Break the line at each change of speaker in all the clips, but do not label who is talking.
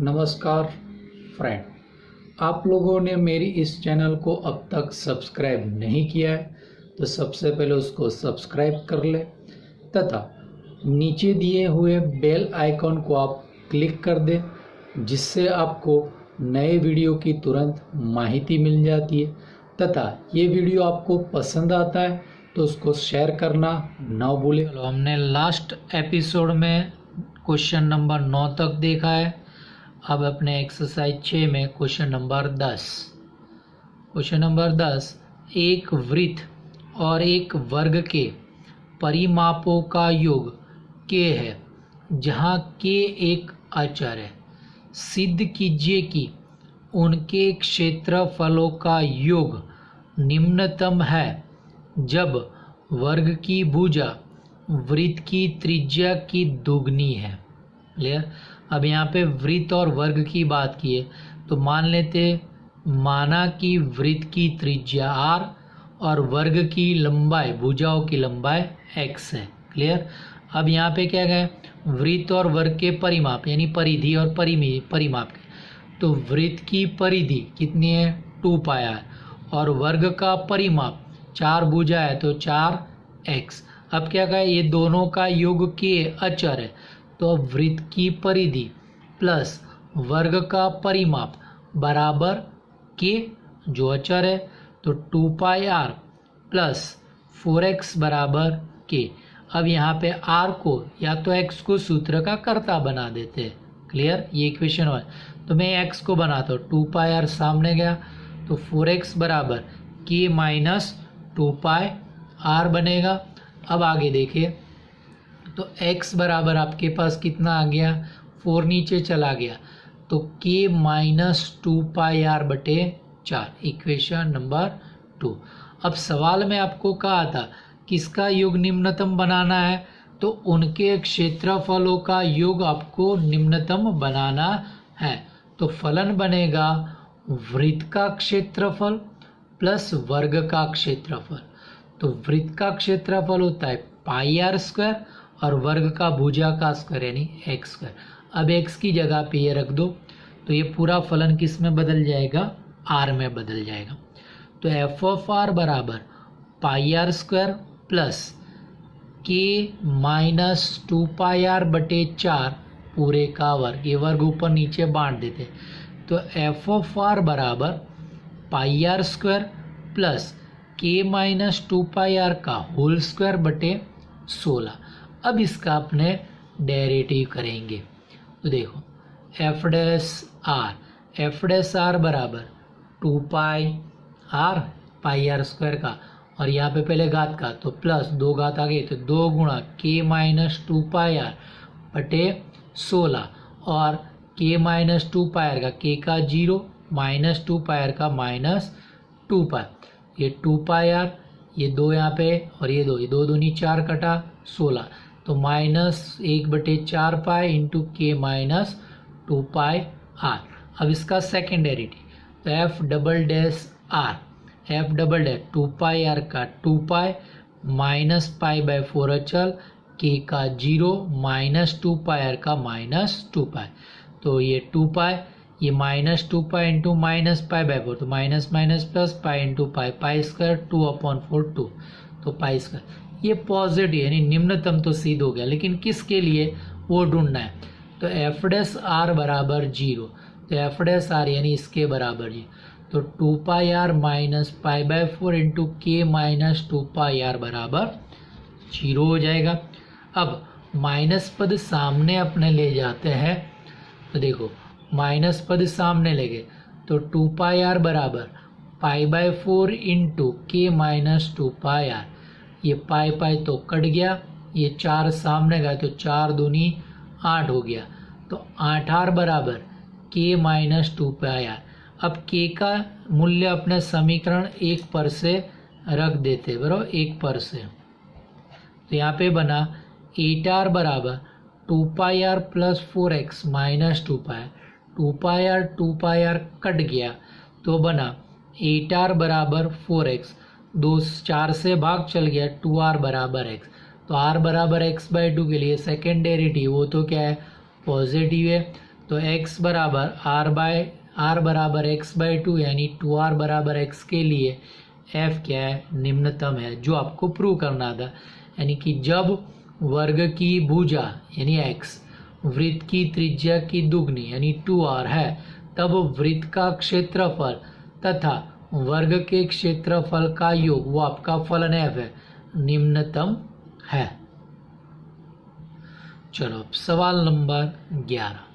नमस्कार फ्रेंड, आप लोगों ने मेरी इस चैनल को अब तक सब्सक्राइब नहीं किया है तो सबसे पहले उसको सब्सक्राइब कर ले तथा नीचे दिए हुए बेल आइकॉन को आप क्लिक कर दें, जिससे आपको नए वीडियो की तुरंत माहिती मिल जाती है। तथा ये वीडियो आपको पसंद आता है तो उसको शेयर करना ना भूलें। चलो, हमने लास्ट एपिसोड में क्वेश्चन नंबर 9 तक देखा है। अब अपने एक्सरसाइज 6 में क्वेश्चन नंबर 10, एक वृत्त और एक वर्ग के परिमापों का योग k है, जहाँ k एक अचर है। सिद्ध कीजिए कि उनके क्षेत्रफलों का योग निम्नतम है जब वर्ग की भुजा वृत्त की त्रिज्या की दुगनी है। क्लियर। अब यहाँ पे वृत्त और वर्ग की बात की है तो माना कि वृत्त की त्रिज्या r और वर्ग की लंबाई, भुजाओं की लंबाई x है। क्लियर। अब यहाँ पे क्या गया, वृत्त और वर्ग के परिमाप यानी परिधि और परिमाप के। तो वृत्त की परिधि कितनी है, 2 पाया है, और वर्ग का परिमाप 4 भुजा है तो 4x। अब क्या कहा, ये दोनों का योग k अचर है, तो अब वृत्त की परिधि प्लस वर्ग का परिमाप बराबर k जो अचर है, तो 2 पाई r प्लस 4x बराबर k। अब यहाँ पे r को या तो x को सूत्र का कर्ता बना देते हैं। क्लियर, ये इक्वेशन 1। तो मैं x को बनाता हूँ, 2 पाई r सामने गया तो 4x बराबर k माइनस 2 पाई r बनेगा। अब आगे देखिए तो x बराबर आपके पास कितना आ गया, 4 नीचे चला गया तो k माइनस 2 पाई r बटे 4, इक्वेशन नंबर 2। अब सवाल में आपको कहा था किसका योग निम्नतम बनाना है, तो उनके क्षेत्रफलों का योग आपको निम्नतम बनाना है। तो फलन बनेगा वृत्त का क्षेत्रफल प्लस वर्ग का क्षेत्रफल। तो वृत्त का क्षेत्रफल होता है पाई r स्क्वायर और वर्ग का भुजा का स्क्वायर यानी x स्क्वायर। अब x की जगह पे ये रख दो तो ये पूरा फलन किस में बदल जाएगा, r में बदल जाएगा। तो f ऑफ r बराबर पाई r square plus k minus 2 पाई r बटे 4 पूरे का वर्ग, ये वर्ग ऊपर नीचे बांट देते। तो f ऑफ r बराबर पाई r square plus k minus 2 पाई r का होल स्क्वायर बटे 16। अब इसका अपने डेरिवेटिव करेंगे तो देखो एफ डैश आर बराबर 2 पाई आर स्क्वायर का, और यहाँ पे पहले घात का तो प्लस 2 घात आ गई तो 2 गुणा k माइनस 2 पाई आर बटे 16, और k माइनस 2 पाई आर का k का 0 माइनस 2 पाई आर का माइनस 2 पाई, ये 2 पाई आर, ये 2 यहाँ पे और ये 2, ये 2 दूनी 4 कटा 16, तो माइनस 1 बटे 4 पाई इंटू के माइनस 2 पाई आर। अब इसका सेकेंड डेरिवेटिव तो F double dash 2 pi R का 2 पाई माइनस पाई बाय 4 अचल, के का 0 माइनस 2 पाई आर का माइनस 2 पाई, तो ये 2 पाई, ये minus 2 pi into minus pi by 4 तो minus minus plus pi into pi square 2/4 2, तो पाई स्क्वायर। ये पॉजिटिव यानी निम्नतम तो सिद्ध हो गया, लेकिन किसके लिए वो ढूंढना है। तो एफ डैश आर बराबर 0, तो एफ डैश आर यानी इसके बराबर ये, तो 2 pi r minus pi by 4 into के माइनस 2 पाई आर बराबर 0 हो जाएगा। अब माइनस पद सामने अपने ले जाते हैं तो देखो माइनस पद सामने ले गए तो 2 पाई आर बराबर पाई बाय 4 इंटू के माइनस 2 पाई आर, ये पाई पाई तो कट गया, ये 4 सामने गए तो 4 दूनी 8 हो गया, तो 8 आर बराबर के माइनस 2 पाई आर। अब के का मूल्य अपने समीकरण 1 पर से रख देते, बराबर 1 पर से, तो यहाँ पे बना 8 आर बराबर 2 pi r plus 4x minus 2 pi, 2 pi r cut गया तो बना 8 आर बराबर 4x, 2 4 से भाग चल गया 2 आर बराबर x, तो r बराबर x बाई 2 के लिए सेकेंड डेरिवेटिव वो तो क्या है, पॉजिटिव है, तो x बराबर r बराबर x/2 यानी 2r बराबर x के लिए f क्या है, निम्नतम है, जो आपको प्रूव करना था। यानी कि जब वर्ग की भुजा यानी x वृत्त की त्रिज्या की दुगनी यानी 2r है, तब वृत्त का क्षेत्रफल तथा वर्ग के क्षेत्रफल का योग, वो आपका फलन f है, निम्नतम है। चलो सवाल नंबर 11।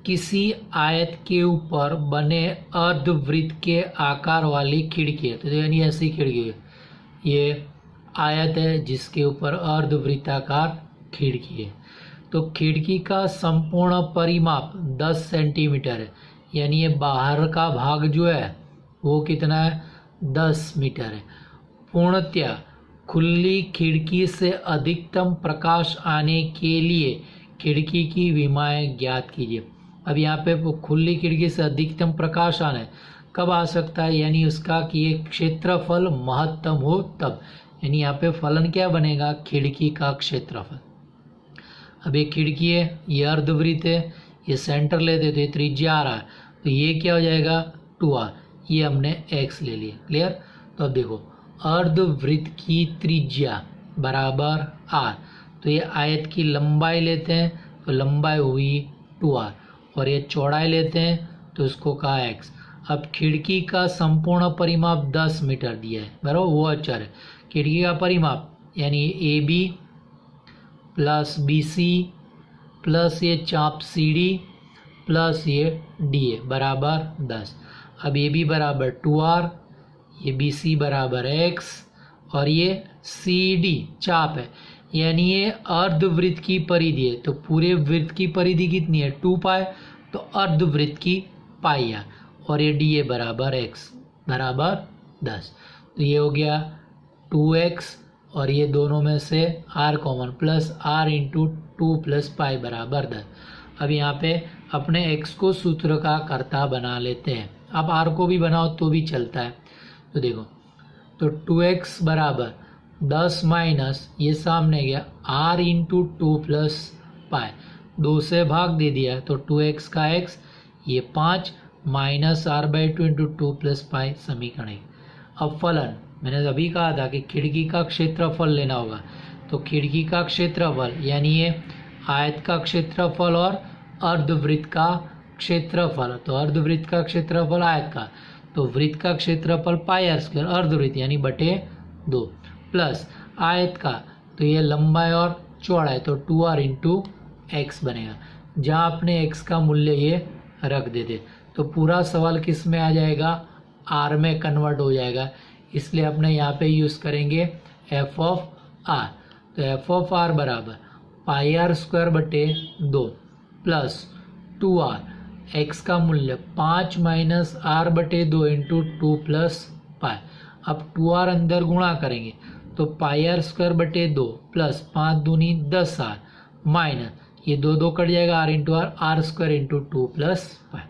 किसी आयत के ऊपर बने अर्धवृत्त के आकार वाली खिड़की है, तो यानी ऐसी खिड़की है, ये आयत है जिसके ऊपर अर्धवृत्ताकार खिड़की है। तो खिड़की का संपूर्ण परिमाप 10 सेंटीमीटर है, यानी ये बाहर का भाग जो है वो कितना है, 10 मीटर है। पूर्णतया खुली खिड़की से अधिकतम प्रकाश आने के लिए खिड़की की विमाएं ज्ञात कीजिए। अब यहाँ पे खुली खिड़की से अधिकतम प्रकाश आना है, कब आ सकता है, यानी उसका कि ये क्षेत्रफल महत्तम हो तब। यानी यहाँ पे फलन क्या बनेगा, खिड़की का क्षेत्रफल। अब ये खिड़की है, ये अर्धवृत्त है, ये सेंटर लेते थे, त्रिज्या आ रहा है, तो ये क्या हो जाएगा 2r, ये हमने x ले लिया। क्लियर। तो अब देखो अर्धवृत्त की त्रिज्या बराबर r, तो ये आयत की लंबाई लेते हैं तो लंबाई हुई 2r, और ये चौड़ाई लेते हैं तो उसको कहा x। अब खिड़की का संपूर्ण परिमाप 10 मीटर दिया है, बराबर, वो अचर है। खिड़की का परिमाप यानी AB प्लस BC प्लस ये चाप CD प्लस ये DA बराबर 10। अब AB बराबर 2R, ये BC बराबर x, और ये CD चाप है, यानी ये अर्धवृत्त की परिधि है। तो पूरे वृत्त की परिधि कितनी है, 2 पाई, तो अर्धवृत्त की पाई है, और ये DA बराबर x बराबर 10। तो ये हो गया 2x, और ये दोनों में से r common, plus r into 2 plus pi बराबर 10। अब यहाँ पे अपने x को सूत्र का कर्ता बना लेते हैं। आप r को भी बनाओ तो भी चलता है। तो देखो, तो 2x बराबर 10 माइनस ये सामने गया r इंटू 2 प्लस पाई, 2 से भाग दे दिया तो 2x का x, ये 5 minus r/2 into 2 plus pi समीकरण। अब फलन मैंने अभी कहा था कि खिड़की का क्षेत्रफल लेना होगा, तो खिड़की का क्षेत्रफल यानी ये आयत का क्षेत्रफल और अर्धवृत्त का क्षेत्रफल, तो अर्धवृत्त का क्षेत्रफल आयत का, तो वृत्त का क्षेत्रफल पाई r स्क्वायर, अर्धवृत्त यानी बटे 2, प्लस आयत का, तो ये लंबाई और चौड़ाई, तो 2r इंटू x बनेगा, जहाँ अपने x का मूल्य ये रख देते। तो पूरा सवाल किस में आ जाएगा, r में कन्वर्ट हो जाएगा, इसलिए अपने यहाँ पे यूज़ करेंगे f ऑफ r। तो f ऑफ r बराबर पाई r स्क्वायर बटे 2 प्लस 2r, x का मूल्य 5 माइनस r बटे 2 इंटू 2 प्लस पाई। अब 2r अंदर गुणा करेंगे तो पाई r स्क्वायर बटे 2 प्लस 5 दूनी 10r माइनस ये 2 कट जाएगा, r into r square into 2 plus pi.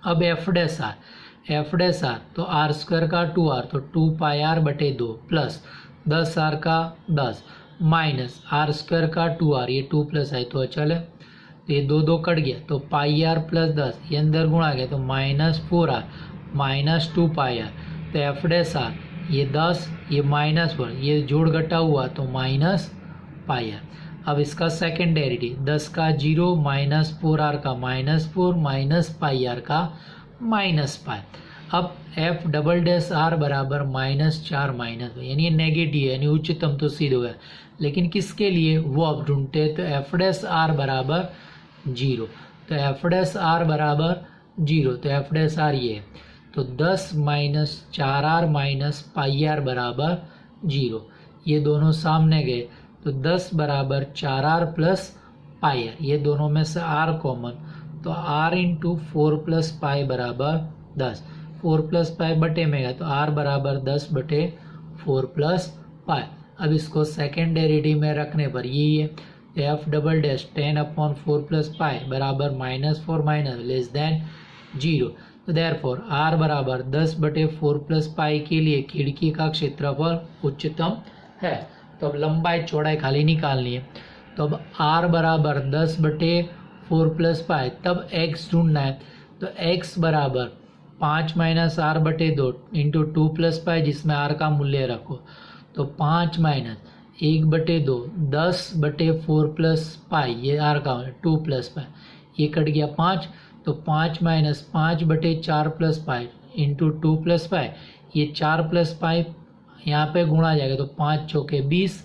अब एफ डैश आर, तो r स्क्वायर का 2r, तो 2 पाई r बटे 2 प्लस 10r का 10 माइनस r स्क्वायर का 2r, ये 2 प्लस है तो अचल है, तो ये 2 कट गया, तो पाई r प्लस 10 ये अंदर गुणा गया तो माइनस 4r माइनस 2 पाई r। तो एफ डैश आर ये 10, ये माइनस 1, ये जोड़ घटा हुआ तो माइनस पाई r। अब इसका सेकेंड डेरिवेटिव 10 का 0 माइनस 4r का माइनस 4 माइनस पाई r का माइनस पाई। अब एफ डबल डैश आर बराबर -4 माइनस, यानी ये नेगेटिव है, यानी उच्चतम तो सिद्ध हो गया, लेकिन किसके लिए वो अब ढूंढते हैं। तो एफ डैश आर बराबर 0, तो एफ डैश आर बराबर 0, तो एफ डैश आर ये है, तो 10 minus 4r minus pi r बराबर 0, ये दोनों सामने गए तो 10 बराबर 4r प्लस पाई आर, ये दोनों में से r कॉमन, तो r इंटू 4 प्लस पाई बराबर 10, 4 प्लस पाई बटे में गया तो r बराबर 10 बटे 4 प्लस पाई। अब इसको सेकेंड डेरिवेटिव में रखने पर यही है, F double dash 10/4 plus pi बराबर -4 माइनस लेस देन 0। तो देयरफॉर r बराबर 10 बटे 4 प्लस पाई के लिए खिड़की का क्षेत्रफल उच्चतम है। तो अब लंबाई चौड़ाई खाली निकालनी है, तो अब r बराबर 10 बटे 4 प्लस पाई, तब x ढूंढना है। तो x बराबर 5 माइनस आर बटे 2 इंटू 2 प्लस पाई, जिसमें r का मूल्य रखो। तो 5 माइनस 1 बटे 2 10 बटे 4 प्लस पाई, ये r का 2 प्लस पाई, ये कट गया 5। तो 5 माइनस 5 बटे 4 plus pi into 2 plus pi, ये 4 प्लस पाई यहाँ पे गुणा जाएगा। तो 5 चौके 20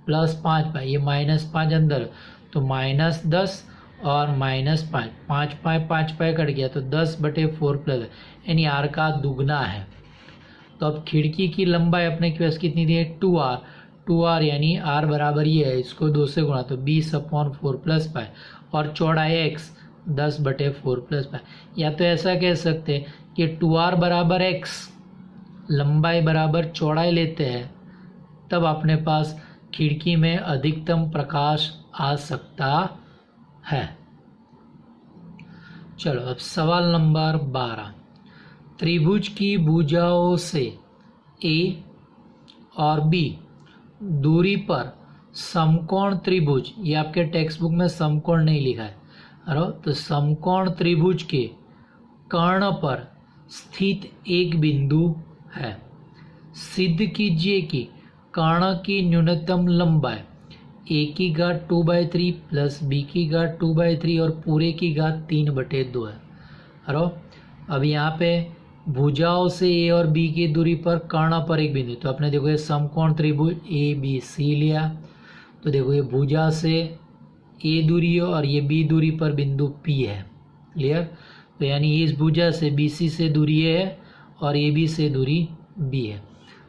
प्लस 5 पाई, ये माइनस 5 अंदर, तो माइनस 10 और माइनस 5, 5 पाई कट गया। तो 10 बटे 4 प्लस, यानी r का दुगना है। तो अब खिड़की की लंबाई अपने के पास कितनी दी है? 2r, 2r यानी r बराबर ये है, इसको 2 से गुणा, तो 20/4 प्लस पाई, और चौड़ाई x 10 बटे 4 प्लस पाई। या तो ऐसा कह सकते हैं कि 2r बराबर x, लंबाई बराबर चौड़ाई लेते हैं, तब अपने पास खिड़की में अधिकतम प्रकाश आ सकता है। चलो अब सवाल नंबर 12। त्रिभुज की भुजाओं से A और B दूरी पर समकोण त्रिभुज, ये आपके टेक्स्ट बुक में समकोण नहीं लिखा है, तो समकोण त्रिभुज के कर्ण पर स्थित एक बिंदु है। सिद्ध कीजिए कि कर्ण की न्यूनतम लंबाई a की घात 2/3 प्लस b की घात 2/3 और पूरे की घात 3/2 है। अब यहाँ पे भुजाओं से a और b की दूरी पर कर्ण पर एक बिंदु, तो आपने देखो ये समकोण त्रिभुज ABC लिया, तो देखो ये भुजा से a दूरी है और ये b दूरी पर बिंदु P है। क्लियर? तो यानी इस भुजा से BC से दूरी है और AB से दूरी B है।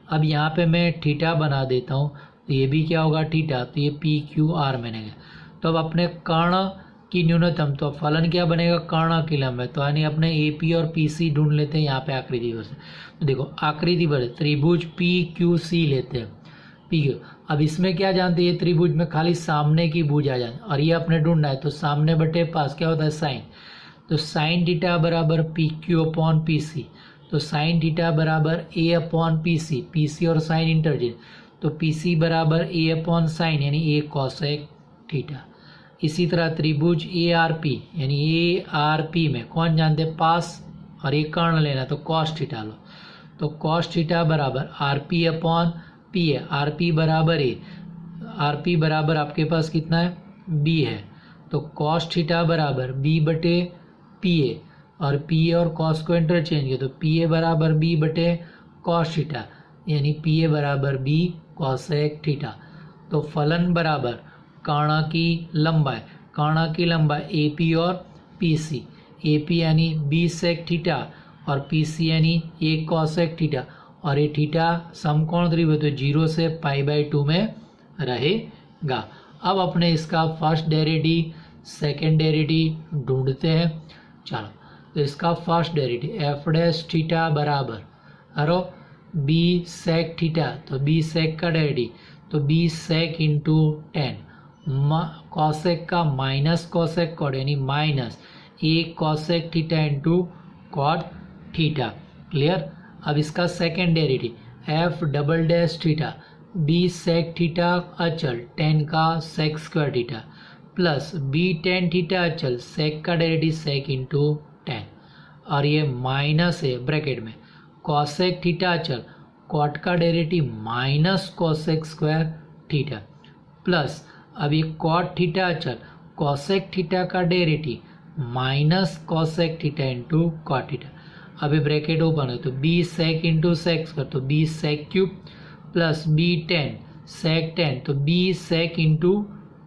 अब यहाँ पे मैं थीटा बना देता हूँ, तो ये भी क्या होगा? थीटा, तो ये PQR बनेगा। तो अब अपने कर्ण की न्यूनतम, तो फलन क्या बनेगा? कर्ण की लंबाई, तो यानी अपने AP और PC ढूंढ लेते हैं यहाँ पे आकृति पर से। तो देखो आकृति पर त्रिभुज PQC लेते हैं, PQ। अब इसमें क्या जानते हैं? ये त्रिभुज में खाली सामने की भुजा जान, और ये अपने ढूंढना है, तो सामने बटे पास क्या होता है? साइन। तो साइन थीटा बराबर PQ/PC, तो साइन थीटा बराबर A/PC, PC और साइन इंटरचेंज, तो PC बराबर A/साइन यानी A कोसेक थीटा। इसी तरह त्रिभुज ARP यानी ARP में कौन जानते? पास, और एक कर्ण लेना, तो कॉस थीटा लो, तो कॉस थीटा बराबर RP/P है, RP बराबर A, RP बराबर आपके पास कितना है? B है, तो कॉस थीटा बराबर B/PA, और PA और कॉस को इंटरचेंज किया, तो PA बराबर B/कॉस थीटा, यानी PA बराबर B कोसेक थीटा। तो फलन बराबर कर्ण की लंबाई, कर्ण की लंबाई AP और PC, AP यानी B सेक थीटा और PC यानी A कोसेक थीटा, और ये थीटा समकोण त्रिभुज, तो 0 से π/2 में रहेगा। अब अपने इसका फर्स्ट डेरिवेटिव सेकेंड डेरिवेटिव ढूंढते हैं। चलो, तो इसका first derivative F dash theta बराबर B सेक थीटा, तो B सेक का डेरिवेटिव, तो B सेक इंटू 10, कॉसेक का माइनस कॉसेक कॉट यानी minus A cosec theta into cot theta. Clear? अब इसका second derivative F double dash theta, B sec theta अचल 10 का sec square theta, plus B tan theta अचल sec का derivative सेक into 10, और ये माइनस है ब्रैकेट में कॉसेक थीटा अचल कॉट का derivative minus cosec square theta, plus अब ये कॉट थीटा अचल कॉसेक थीटा का derivative minus cosec theta into cot theta. अब ये ब्रैकेट ओपन है, तो B sec into sec square, तो B sec cube, plus B tan sec 10, तो B सेक इंटू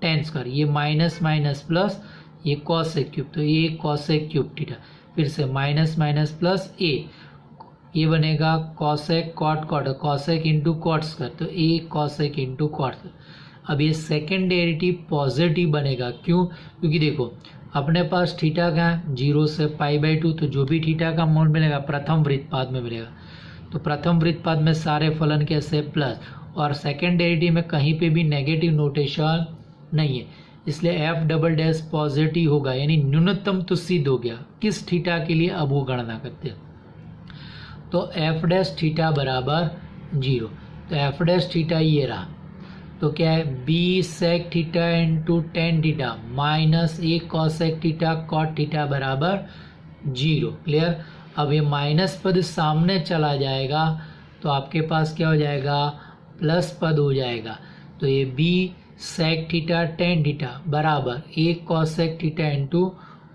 10 स्क्वायर, ये माइनस माइनस प्लस ये कॉसेक क्यूब, तो A कॉसेक क्यूब थीटा, फिर से माइनस माइनस प्लस A, ये बनेगा cosec cot cot, cosec into cot square, तो A cosec into cot square. अब ये सेकेंड डेरिवेटिव पॉजिटिव बनेगा, क्यों? क्योंकि देखो अपने पास थीटा का 0 से π/2, तो जो भी थीटा का मूल मिलेगा प्रथम वृत्तपाद में मिलेगा, तो प्रथम वृत्तपाद में सारे फलन कैसे प्लस, और सेकेंड डेरिवेटिव में कहीं पे भी नेगेटिव नोटेशन नहीं है, इसलिए एफ डबल डैश पॉजिटिव होगा, यानी न्यूनतम तो सिद्ध हो गया। किस थीटा के लिए? अब वो गणना करते हैं, तो एफ डैश थीटा बराबर 0, तो एफ डैश थीटा ये रहा, तो क्या है b sec theta into tan theta minus a cosec theta cot theta बराबर 0। क्लियर। अब ये माइनस पद सामने चला जाएगा तो आपके पास क्या हो जाएगा प्लस पद हो जाएगा। तो ये b sec theta tan theta बराबर a cosec theta into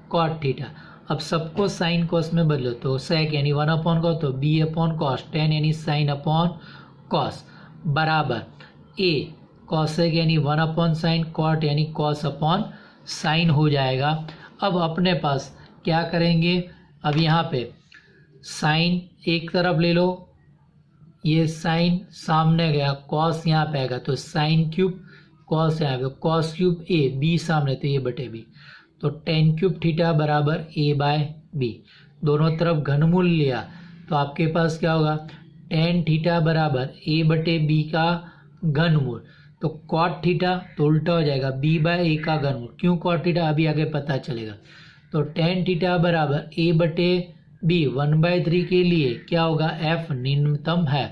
cot theta. अब सबको साइन कॉस में बदलो तो सेक यानी 1 अपॉन कॉस तो बी अपॉन कॉस, टेन यानी साइन अपॉन कॉस बराबर ए कॉसेक यानी 1 अपॉन साइन, कॉट यानी कॉस अपॉन साइन हो जाएगा। अब अपने पास क्या करेंगे, अब यहाँ पे साइन एक तरफ ले लो, ये साइन सामने गया, कॉस यहाँ पे आएगा तो साइन क्यूब, कॉस यहाँ पे कॉस क्यूब ए, बी सामने तो ए बटे बी, तो टेन क्यूब थीटा बराबर ए बाय बी। दोनों तरफ घनमूल लिया तो आपके पास क्या होगा टेन थीटा बराबर ए बटे बी का घनमूल, तो कॉट थीटा तो उल्टा हो जाएगा बी बाय ए का घनमूल। क्यों कॉट थीटा अभी आगे पता चलेगा। तो टेन थीटा बराबर ए बटे बी 1/3 के लिए क्या होगा एफ निम्नतम है,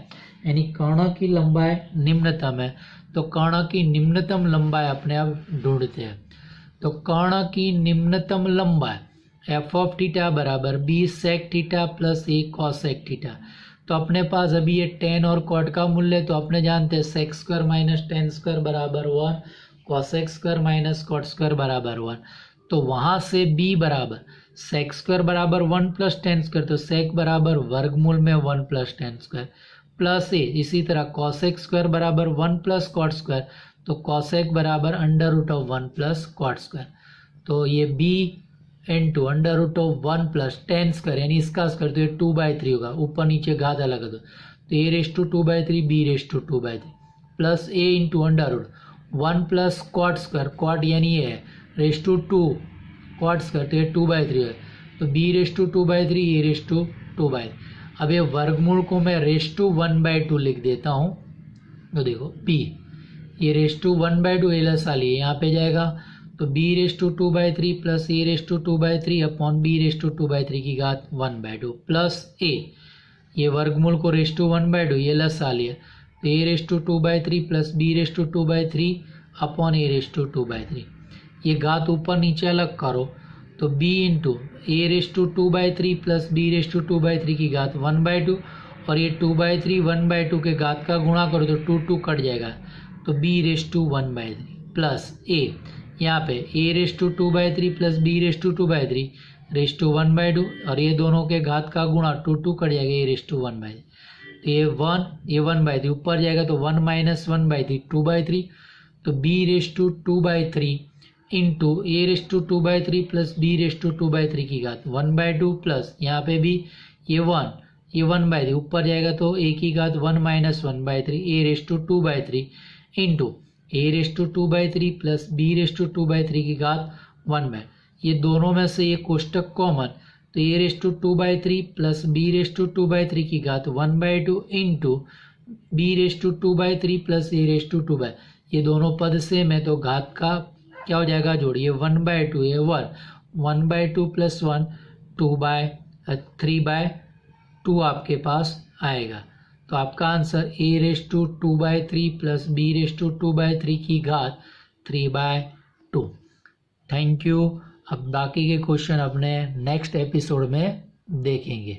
यानी कर्ण की लंबाई निम्नतम है। तो कर्ण की निम्नतम लंबाई अपने आप ढूंढते हैं। तो कर्ण की निम्नतम लंबाई एफ ऑफ थीटा बराबर बी सेक थीटा प्लस ए कॉसेक थीटा। तो अपने पास अभी ये टेन और कॉट का मूल्य तो अपने जानते हैं sec square minus tan square बराबर 1, cosec square minus cot square बराबर 1। तो वहाँ से b बराबर सेक स्क्वायर बराबर 1 प्लस टेन स्क्वायर, तो सेक बराबर वर्गमूल में 1 plus tan square plus a, इसी तरह कॉसेक स्क्वायर बराबर 1 प्लस कॉट स्क्वायर, तो कॉसेक बराबर under root of 1 plus cot square. तो ये b into under root of 1 plus tan square यानी इसका स्क्वायर, तो ये 2/3 होगा, ऊपर नीचे घात अलग कर दो तो a race to 2/3 b race to 2/3 plus a into under root 1 plus cot square, cot यानी ये है रेस टू 2 कॉट स्क्वायर तो ये 2/3 है, तो B race to 2/3 A race to 2/3। अब ये वर्गमूल को मैं रेस टू 1/2 लिख देता हूँ। तो देखो b ये रेस टू 1/2 ए लसा लिए यहाँ पे जाएगा तो b race to 2/3 plus A race to 2/3 upon b race to 2/3 की घात 1/2 प्लस a, ये वर्गमूल को रेस टू 1/2 ये लसा लिया तो a raise to 2/3 plus b race to 2/3 upon a raise to 2/3। ये घात ऊपर नीचे अलग करो तो b into A race to 2/3 plus b race to 2/3 की घात 1/2 और ये 2/3 1/2 के घात का गुणा करो तो 2 कट जाएगा तो b race to 1/3 plus a, यहाँ पे a raise to 2/3 plus b race to 2/3 raise to 1/2 और ये दोनों के घात का गुणा 2 कट जाएगा a रेस टू 1/3 तो ये 1/3 ऊपर जाएगा तो 1 माइनस 1/3 2/3 तो b race to 2/3 into A race to 2/3 plus b race to 2/3 की घात 1/2 प्लस यहाँ पे भी ये 1/3 ऊपर जाएगा तो a की घात 1 minus 1/3 A race to 2/3 into A race to 2/3 plus b race to 2/3 की घात 1/, ये दोनों में से ये कोष्टक कॉमन तो a race to 2/3 plus b race to 2/3 की घात 1/2 into b race to 2/3 plus A race to 2/, ये दोनों पद सेम है तो घात का क्या हो जाएगा जोड़िए 1/2 ये 1/2 प्लस 1 3/2 आपके पास आएगा। तो आपका answer A race to 2/3 plus B race to 2/3 की घात 3/2। Thank you. अब बाकी के क्वेश्चन अपने नेक्स्ट एपिसोड में देखेंगे।